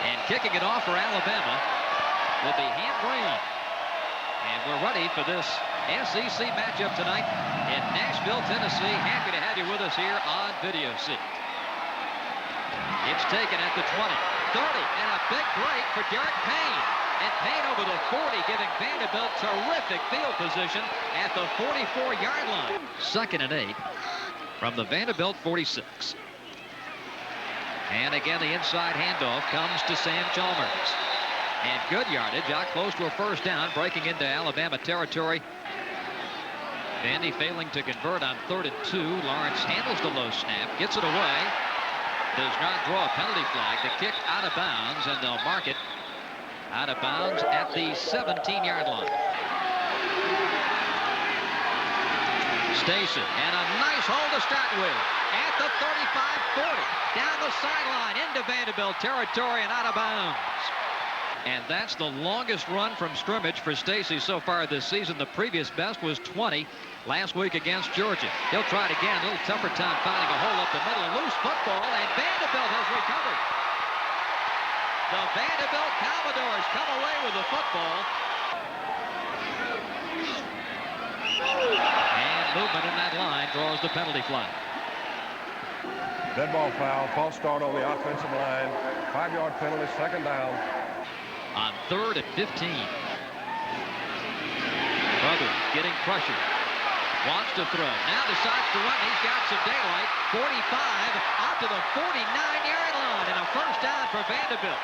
And kicking it off for Alabama will be Ham Green. And we're ready for this SEC matchup tonight in Nashville, Tennessee. Happy to have you with us here on VideoSeat. It's taken at the 20, 30, and a big break for Derek Payne. And Payne over the 40, giving Vanderbilt terrific field position at the 44-yard line. 2nd and 8 from the Vanderbilt 46. And again, the inside handoff comes to Sam Chalmers. And good yardage, out close to a first down, breaking into Alabama territory. Vandy failing to convert on 3rd and 2. Lawrence handles the low snap, gets it away. Does not draw a penalty flag. The kick out of bounds, and they'll mark it out of bounds at the 17-yard line. Stacy, and a nice hole to start with at the 35-40. Down the sideline into Vanderbilt territory and out of bounds. And that's the longest run from scrimmage for Stacy so far this season. The previous best was 20 last week against Georgia. He'll try it again. A little tougher time finding a hole up the middle. A loose football, and Vanderbilt has recovered. The Vanderbilt Commodores come away with the football. And movement in that line draws the penalty flag. Dead ball foul, false start on the offensive line. 5-yard penalty, 2nd down. On 3rd and 15. Brothers getting pressure. Wants to throw. Now decides to run. He's got some daylight. 45 out to the 49-yard line, and a first down for Vanderbilt.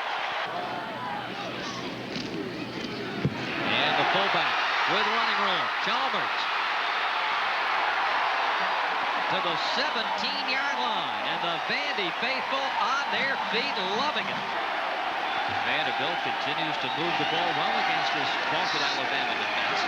And the fullback with running room. Chalmers to the 17-yard line, and the Vandy faithful on their feet, loving it. Vanderbilt continues to move the ball well against this vaunted Alabama defense.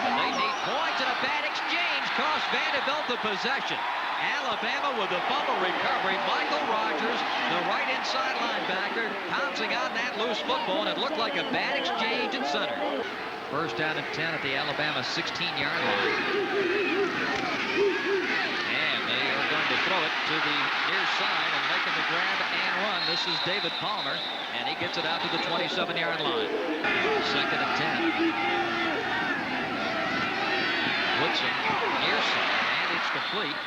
And they need points, and a bad exchange cost Vanderbilt the possession. Alabama with the fumble recovery. Michael Rogers, the right inside linebacker, pouncing on that loose football, and it looked like a bad exchange at center. First down and 10 at the Alabama 16-yard line. And they are going to throw it to the near side and making the grab and run. This is David Palmer, and he gets it out to the 27-yard line. 2nd and 10. Woodson, near side, and it's complete.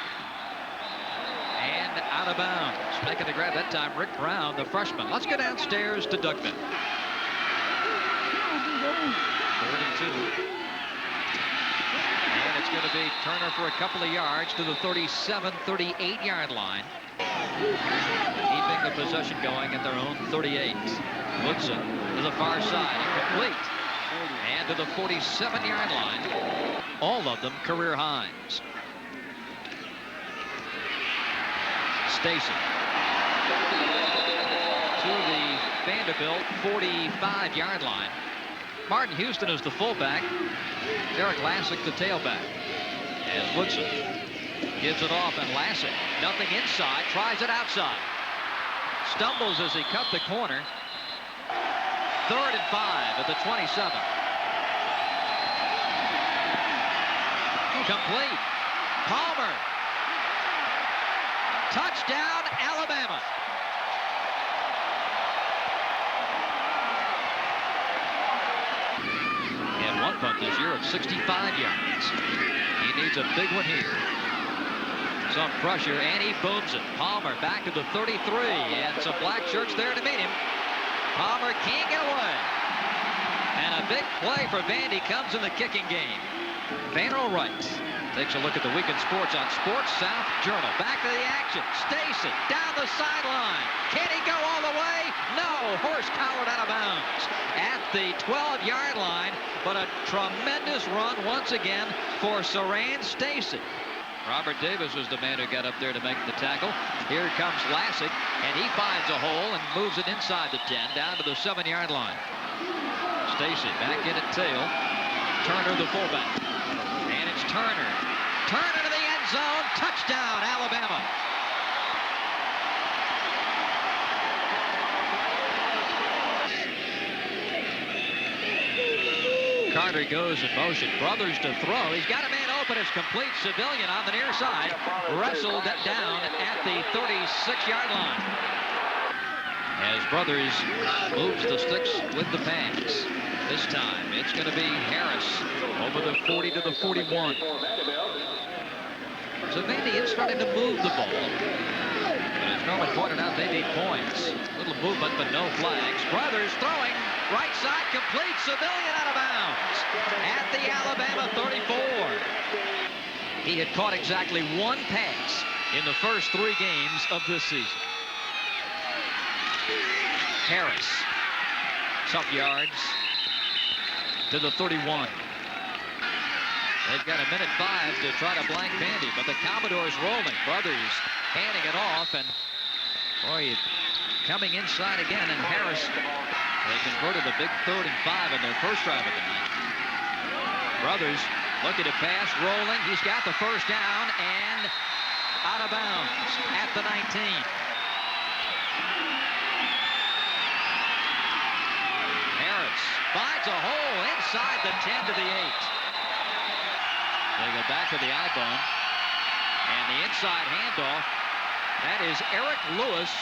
And out of bounds. Making the grab that time, Rick Brown, the freshman. Let's go downstairs to Doug Bell. 3rd and 2. And it's going to be Turner for a couple of yards to the 37, 38-yard line. Keeping the possession going at their own 38. Woodson to the far side, incomplete. And to the 47-yard line. All of them career highs. Stacy to the Vanderbilt 45-yard line. Martin Houston is the fullback. Derek Lassick the tailback. And Woodson gives it off, and Lassick, nothing inside, tries it outside. Stumbles as he cut the corner. 3rd and 5 at the 27. Complete. Palmer. Touchdown, Alabama. He had one punt this year of 65 yards. He needs a big one here. Some pressure, and he booms it. Palmer back to the 33, and some black shirts there to meet him. Palmer can't get away. And a big play for Vandy comes in the kicking game. Vanderbilt Wright takes a look at the week in sports on Sports South Journal. Back to the action. Stacy down the sideline. Can he go all the way? No. Horse-powered out of bounds at the 12-yard line. But a tremendous run once again for Saran Stacy. Robert Davis was the man who got up there to make the tackle. Here comes Lassick, and he finds a hole and moves it inside the 10 down to the 7-yard line. Stacy back in at tail. Turner the fullback. And it's Turner. Turner to the end zone. Touchdown, Alabama. Carter goes in motion. Brothers to throw. He's got a man open. It's complete. Civilian on the near side. Wrestled down at the 36-yard line. as Brothers moves the sticks with the pass. This time it's going to be Harris over the 40 to the 41. So Vandy is starting to move the ball. But as Norman pointed out, they need points. Little movement, but no flags. Brothers throwing right side, complete, civilian out of bounds at the Alabama 34. He had caught exactly one pass in the first 3 games of this season. Harris, tough yards to the 31. They've got a minute 5 to try to blank Vandy, but the Commodores rolling. Brothers handing it off, and boy, coming inside again, and Harris, they converted a big 3rd and 5 in their first drive of the night. Brothers looking to pass, rolling. He's got the first down and out of bounds at the 19. Harris finds a hole inside the 10 to the 8. They go back to the I-bone, and the inside handoff. That is Eric Lewis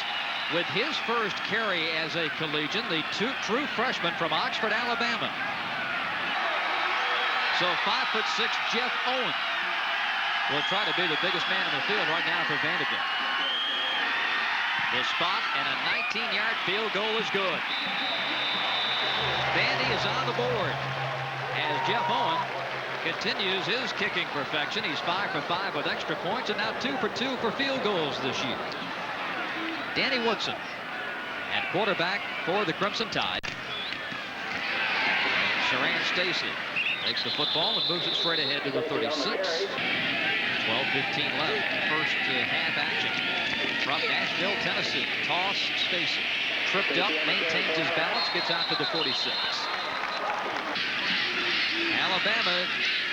with his first carry as a collegian, the true freshman from Oxford, Alabama. So 5'6" Jeff Owen will try to be the biggest man in the field right now for Vanderbilt. The spot and a 19-yard field goal is good. Vandy is on the board as Jeff Owen continues his kicking perfection. He's 5 for 5 with extra points, and now 2 for 2 for field goals this year. Danny Woodson at quarterback for the Crimson Tide. Sharon Stacy takes the football and moves it straight ahead to the 36. 12-15 left. First half action from Nashville, Tennessee. Toss, Stacy. Tripped up, maintains his balance, gets out to the 46. Alabama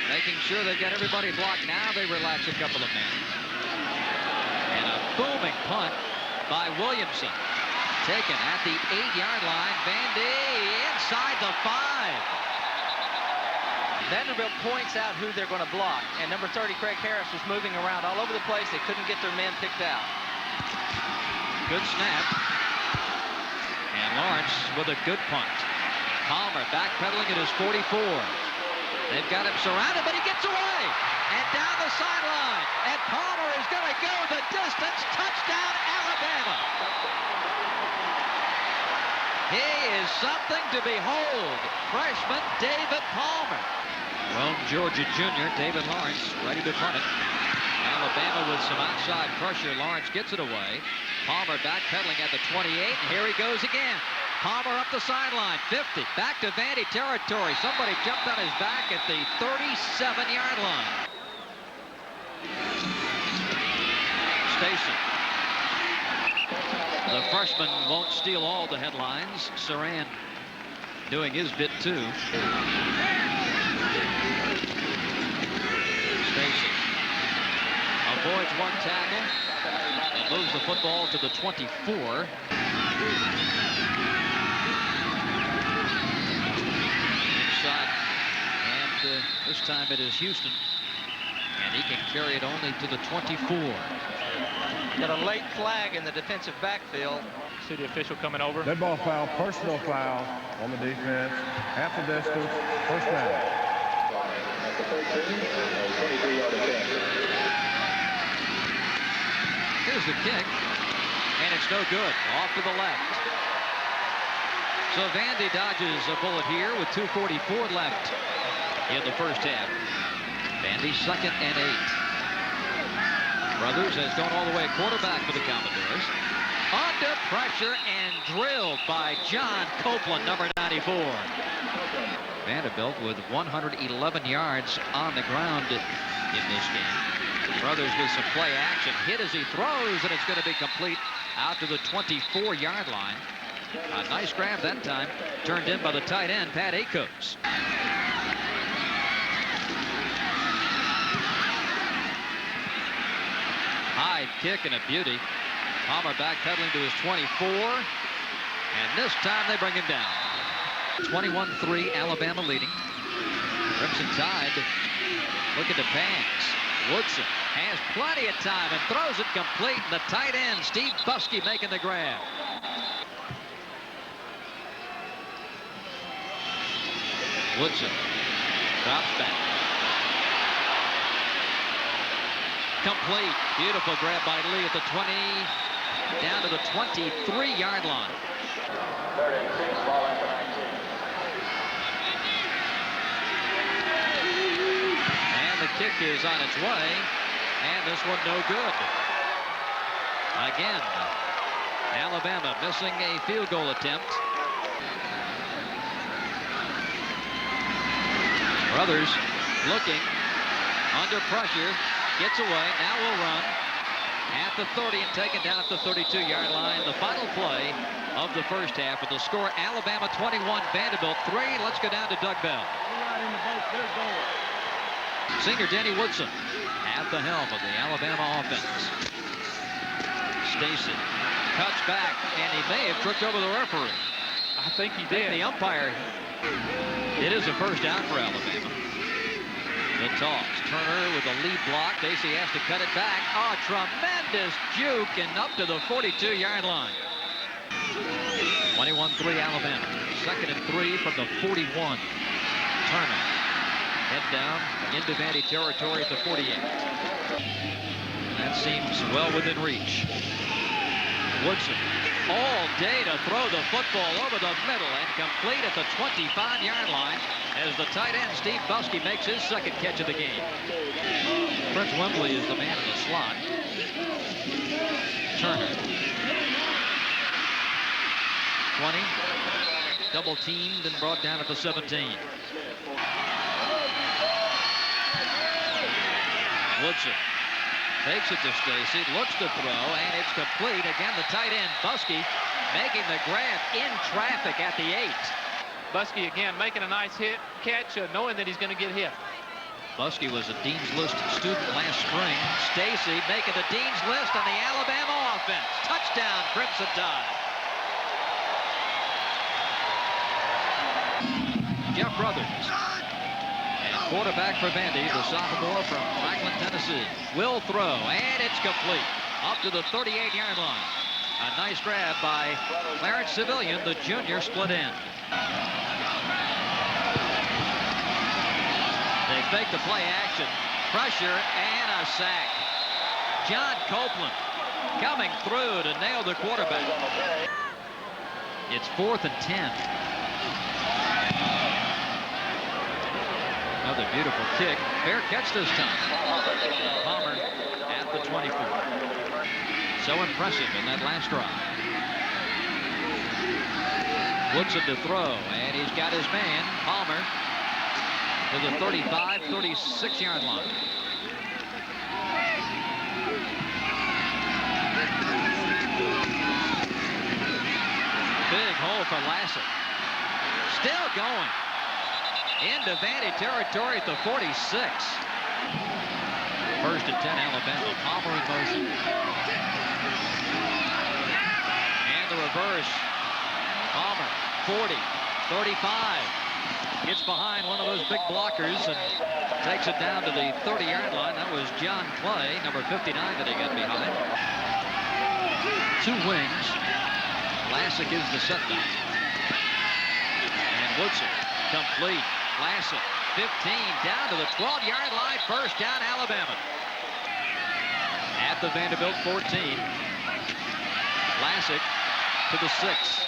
making sure they've got everybody blocked. Now they relax a couple of men. And a booming punt by Williamson. Taken at the 8-yard line. Vandy inside the 5. Vanderbilt points out who they're going to block. And number 30, Craig Harris, was moving around all over the place. They couldn't get their men picked out. Good snap. And Lawrence with a good punt. Palmer backpedaling at his 44. They've got him surrounded, but he gets away. And down the sideline. And Palmer is going to go the distance. Touchdown, Alabama. He is something to behold. Freshman David Palmer. Rome, Georgia Jr. David Lawrence ready to punt it. Alabama with some outside pressure. Lawrence gets it away. Palmer backpedaling at the 28. And here he goes again. Palmer up the sideline, 50, back to Vandy territory. Somebody jumped on his back at the 37-yard line. Stacy. The freshman won't steal all the headlines. Saran doing his bit too. Stacy avoids one tackle and moves the football to the 24. And this time it is Houston, and he can carry it only to the 24. Got a late flag in the defensive backfield. See the official coming over. Dead ball foul, personal foul on the defense. Half the distance, first down. Here's the kick, and it's no good. Off to the left. So Vandy dodges a bullet here with 2:44 left in the first half. Vandy 2nd and 8. Brothers has gone all the way at quarterback for the Commodores. Under pressure and drilled by John Copeland, number 94. Vanderbilt with 111 yards on the ground in this game. Brothers with some play action. Hit as he throws, and it's going to be complete out to the 24-yard line. A nice grab that time, turned in by the tight end, Pat Akos. High kick and a beauty. Palmer backpedaling to his 24, and this time they bring him down. 21-3, Alabama leading. Crimson Tide looking to pass. Woodson has plenty of time and throws it complete. And the tight end, Steve Buskey, making the grab. Woodson drops back. Complete. Beautiful grab by Lee at the 20, down to the 23-yard line. Third and 6, ball at the 19. And the kick is on its way, and this one no good. Again, Alabama missing a field goal attempt. Brothers looking, under pressure, gets away, now will run at the 30 and taken down at the 32-yard line. The final play of the first half with the score Alabama 21, Vanderbilt 3. Let's go down to Doug Bell. Senior Danny Woodson at the helm of the Alabama offense. Stacy cuts back, and he may have tripped over the referee. I think he did. The umpire. It is a first down for Alabama. The toss. Turner with a lead block. Stacy has to cut it back. Oh, tremendous juke and up to the 42-yard line. 21-3 Alabama. Second and 3 from the 41. Turner. Head down into Vandy territory at the 48. That seems well within reach. Woodson all day to throw the football over the middle and complete at the 25-yard line as the tight end Steve Buskey makes his second catch of the game. Prince Wembley is the man in the slot. Turner. 20. Double teamed and brought down at the 17. Woodson takes it to Stacy, looks to throw, and it's complete. Again, the tight end, Buskey, making the grab in traffic at the 8. Buskey again making a nice catch, knowing that he's going to get hit. Buskey was a Dean's List student last spring. Stacy making the Dean's List on the Alabama offense. Touchdown, Crimson Tide. Jeff Brothers. Quarterback for Vandy, the sophomore from Franklin, Tennessee, will throw, and it's complete up to the 38-yard line. A nice grab by Clarence Civilian, the junior split end. They fake the play action, pressure, and a sack. John Copeland coming through to nail the quarterback. It's 4th and 10. Another beautiful kick. Fair catch this time. Palmer at the 24. So impressive in that last drive. Woodson to throw, and he's got his man, Palmer, to the 35, 36-yard line. Big hole for Lassett. Still going. Into Vandy territory at the 46. First and 10 Alabama. Palmer in motion. And the reverse. Palmer, 40, 35. Gets behind one of those big blockers and takes it down to the 30-yard line. That was John Clay, number 59 that he got behind. 2 wings. Lassett gives the setback. And Woodson, complete. Lassett, 15, down to the 12-yard line. First down, Alabama. At the Vanderbilt 14. Lassett to the 6.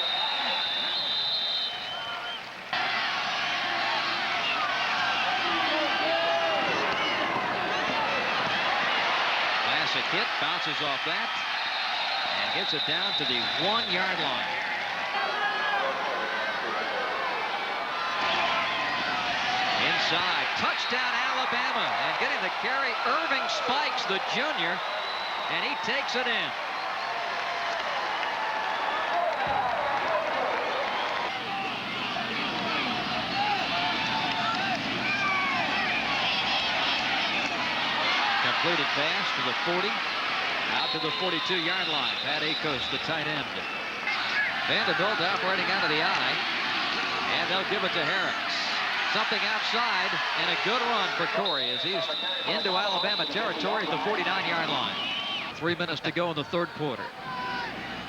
Lassett hit, bounces off that, and gets it down to the 1-yard line. Inside, touchdown Alabama, and getting the carry, Irving Spikes, the junior, and he takes it in. Completed pass to the 40, out to the 42-yard line. Pat Akos, the tight end. Vanderbilt operating out of the eye, and they'll give it to Harris. Something outside, and a good run for Corey as he's into Alabama territory at the 49-yard line. 3 minutes to go in the third quarter.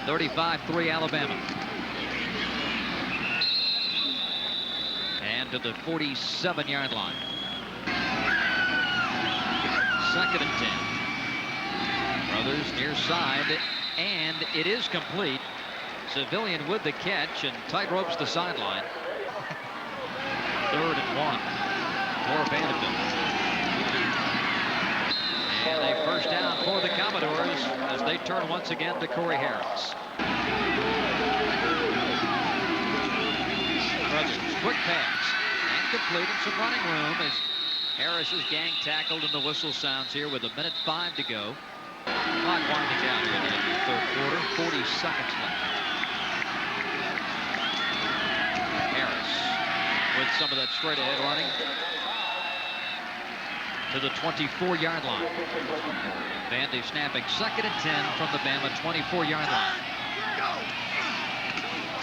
35-3 Alabama. And to the 47-yard line. 2nd and 10. Brothers near side, and it is complete. Civilian with the catch and tight ropes the sideline. 3rd and 1 for Vanderbilt. And a first down for the Commodores as they turn once again to Corey Harris. Brothers, quick pass and complete, and some running room as Harris is gang tackled and the whistle sounds here with 1:05 to go. Clock winding down here in the third quarter. 40 seconds left. Harris with some of that straight ahead running to the 24-yard line. Vandy snapping 2nd and 10 from the Bama 24-yard line.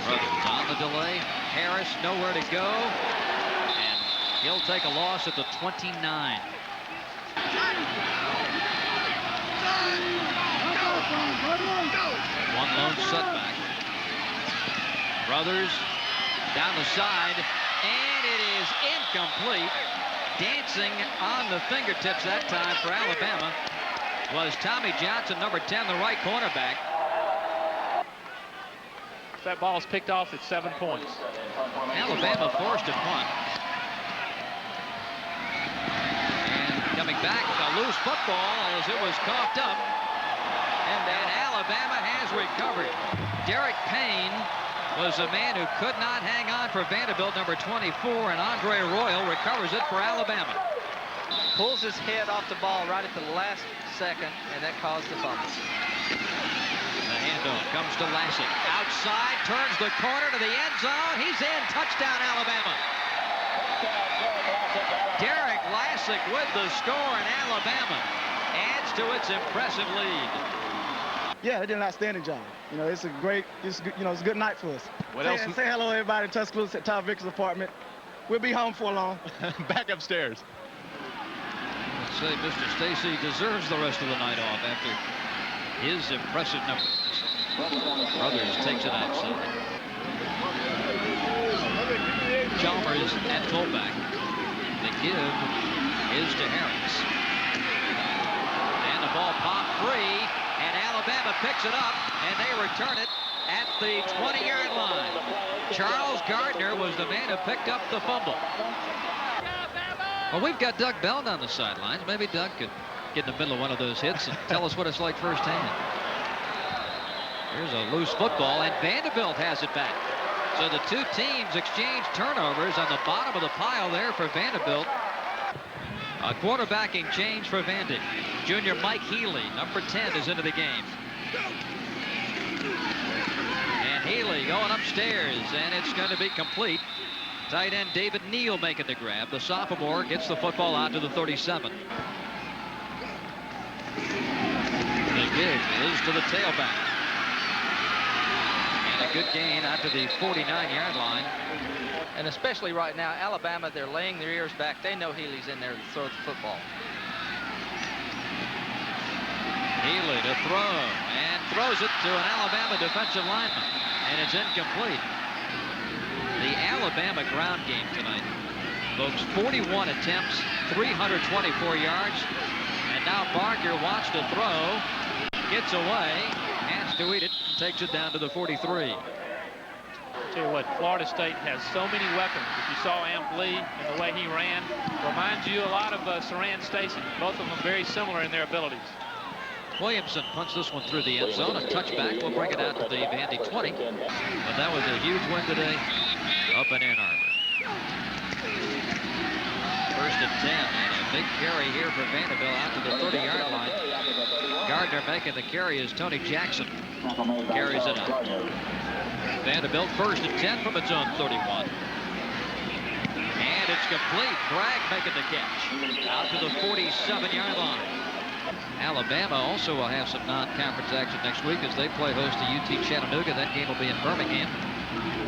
Brothers on the delay. Harris nowhere to go, and he'll take a loss at the 29. One lone setback. Brothers down the side, and it is incomplete. Dancing on the fingertips that time for Alabama was Tommy Johnson, number 10, the right cornerback. If that ball is picked off, it's 7 points. Alabama forced a punt. And coming back, a loose football as it was coughed up. And Alabama has recovered. Derek Payne was a man who could not hang on for Vanderbilt, number 24, and Andre Royal recovers it for Alabama. Pulls his head off the ball right at the last second, and that caused the fumble. The handoff comes to Lassick. Outside, turns the corner to the end zone. He's in. Touchdown, Alabama. Derek Lassick with the score, and Alabama adds to its impressive lead. Yeah, they did an outstanding job. You know, it's a great, it's a good night for us. What say, else? Say hello, everybody, in Tuscaloosa at Tom Vickers' apartment. We'll be home for long. Back upstairs. Let's say Mr. Stacy deserves the rest of the night off after his impressive numbers. Brothers takes it outside. Chalmers at fullback. The give is to Harris. And the ball popped free, and Alabama picks it up, and they return it at the 20-yard line. Charles Gardner was the man who picked up the fumble. Well, we've got Doug Bell down the sidelines. Maybe Doug could get in the middle of one of those hits and tell us what it's like firsthand. Here's a loose football, and Vanderbilt has it back. So the two teams exchange turnovers on the bottom of the pile there for Vanderbilt. A quarterbacking change for Vandy. Junior Mike Healy, number 10, is into the game. And Healy going upstairs, and it's going to be complete. Tight end David Neal making the grab. The sophomore gets the football out to the 37. The give is to the tailback. And a good gain out to the 49-yard line. And especially right now, Alabama, they're laying their ears back. They know Healy's in there to throw the football. Healy to throw, and throws it to an Alabama defensive lineman, and it's incomplete. The Alabama ground game tonight, folks, 41 attempts, 324 yards, and now Barker wants to throw, gets away, has to eat it, and takes it down to the 43. Tell you what, Florida State has so many weapons. If you saw Amp Lee and the way he ran, reminds you a lot of Saran Stacy. Both of them very similar in their abilities. Williamson punts this one through the end zone. A touchback will bring it out to the Vandy 20. But that was a huge win today up in Ann Arbor. 1st and 10, and a big carry here for Vanderbilt out to the 30-yard line. Gardner making the carry as Tony Jackson carries it out. Vanderbilt 1st and 10 from its own 31. And it's complete. Bragg making the catch out to the 47-yard line. Alabama also will have some non-conference action next week as they play host to UT Chattanooga. That game will be in Birmingham.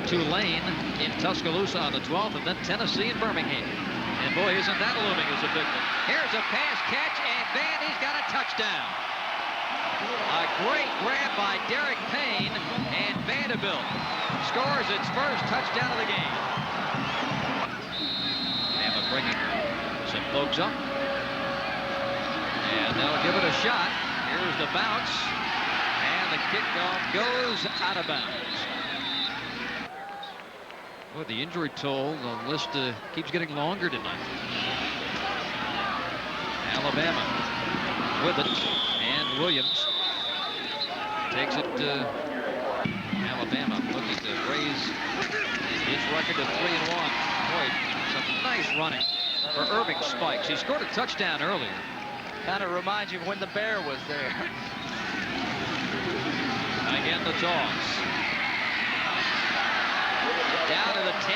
Tulane in Tuscaloosa on the 12th, and then Tennessee in Birmingham. And boy, isn't that looming as a big one. Here's a pass catch, and Vandy's got a touchdown. A great grab by Derek Payne, and Vanderbilt scores its first touchdown of the game. bringing some folks up. And they'll give it a shot. Here's the bounce. And the kickoff goes out of bounds. Well, the injury toll, the list keeps getting longer tonight. Alabama with it. And Williams takes it. Alabama looking to raise his record to 3-1. Boy, some nice running for Irving Spikes. He scored a touchdown earlier. Kind of reminds you of when the Bear was there. Again, the toss. Down to the 10.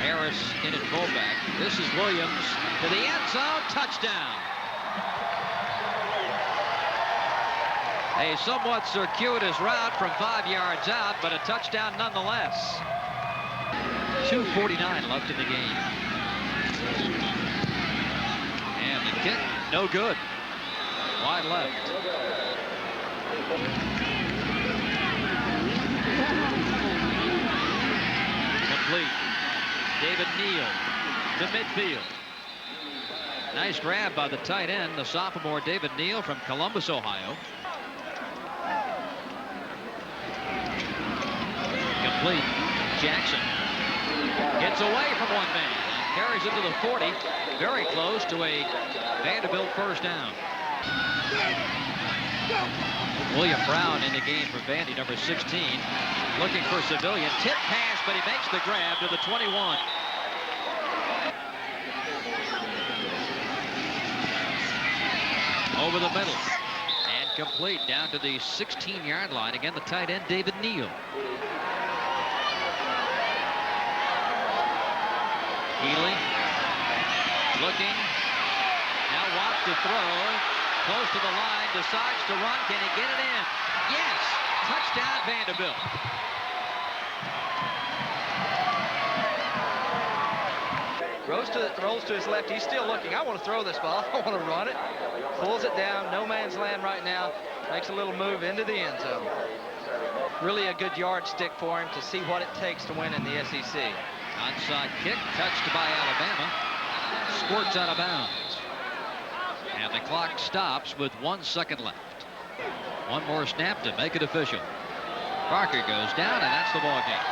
Harris in at fullback. This is Williams to the end zone. Touchdown. A somewhat circuitous route from 5 yards out, but a touchdown nonetheless. 2:49 left in the game. And the kick, no good. Wide left. Complete. David Neal to midfield. Nice grab by the tight end, the sophomore David Neal from Columbus, Ohio. Complete. Jackson gets away from one man and carries it to the 40. Very close to a Vanderbilt first down. William Brown in the game for Vandy, number 16. Looking for civilian. Tip pass, but he makes the grab to the 21. Over the middle. And complete down to the 16-yard line. Again, the tight end, David Neal. Healy looking. Now wants to throw. Close to the line. Decides to run. Can he get it in? Yes. Touchdown, Vanderbilt. Rolls to his left. He's still looking. I want to throw this ball. I want to run it. Pulls it down. No man's land right now. Makes a little move into the end zone. Really a good yardstick for him to see what it takes to win in the SEC. Onside kick, touched by Alabama. Squirts out of bounds. And the clock stops with 1 second left. One more snap to make it official. Parker goes down, and that's the ball game.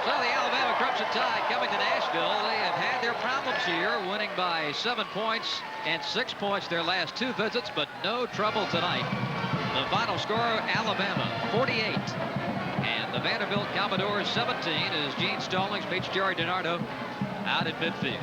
So the Alabama Crimson Tide coming to Nashville. They have had their problems here, winning by 7 points and 6 points their last 2 visits, but no trouble tonight. The final score, Alabama 48. And the Vanderbilt Commodores 17 as Gene Stallings meets Jerry DiNardo out at midfield.